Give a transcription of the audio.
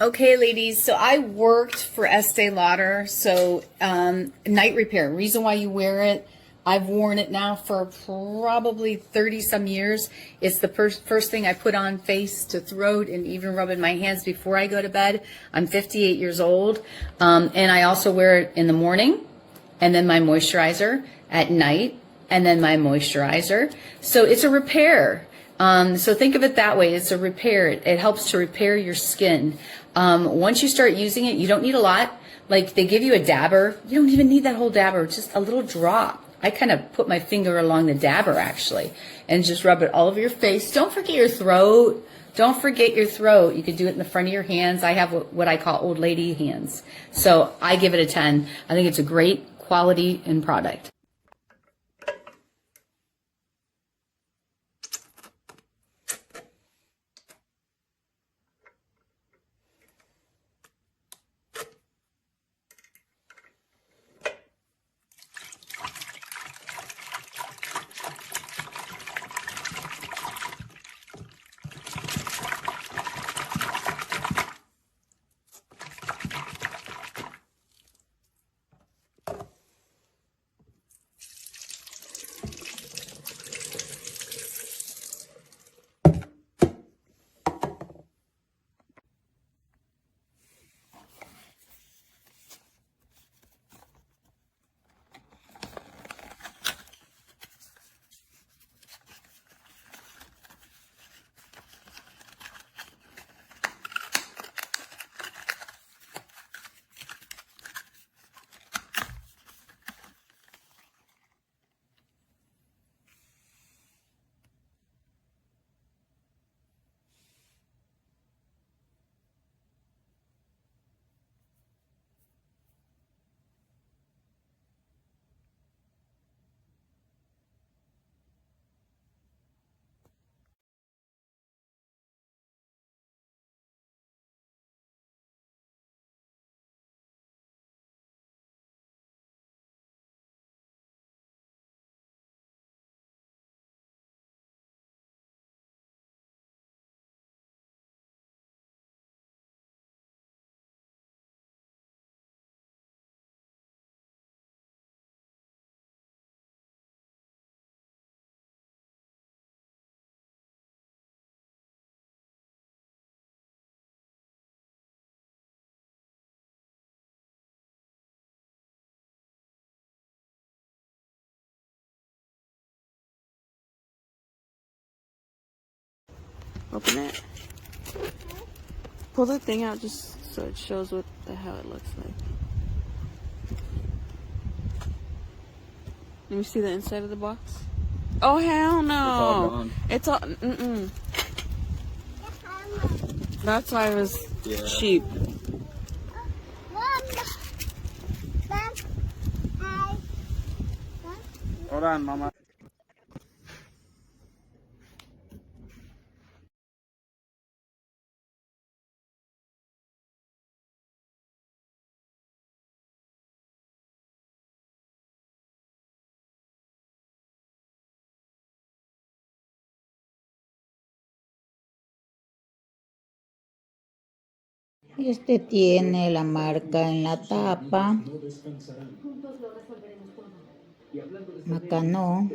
Okay, ladies, so I worked for Estee Lauder, so night repair. Reason why you wear it, I've worn it now for probably 30 some years. It's the first thing I put on face to throat and even rub in my hands before I go to bed. I'm 58 years old, and I also wear it in the morning, and then my moisturizer at night, and then my moisturizer. So it's a repair. So think of it that way. It's a repair. It helps to repair your skin. Once you start using it, you don't need a lot. Like they give you a dabber. You don't even need that whole dabber, just a little drop. I kind of put my finger along the dabber actually and just rub it all over your face. Don't forget your throat. Don't forget your throat. You could do it in the front of your hands. I have what I call old lady hands. So I give it a 10. I think it's a great quality and product. Open it. Pull the thing out just so it shows what the hell it looks like. Let me see the inside of the box. Oh hell no! It's all That's why it was cheap. Hold on, mama. Este tiene la marca en la tapa. Acá no.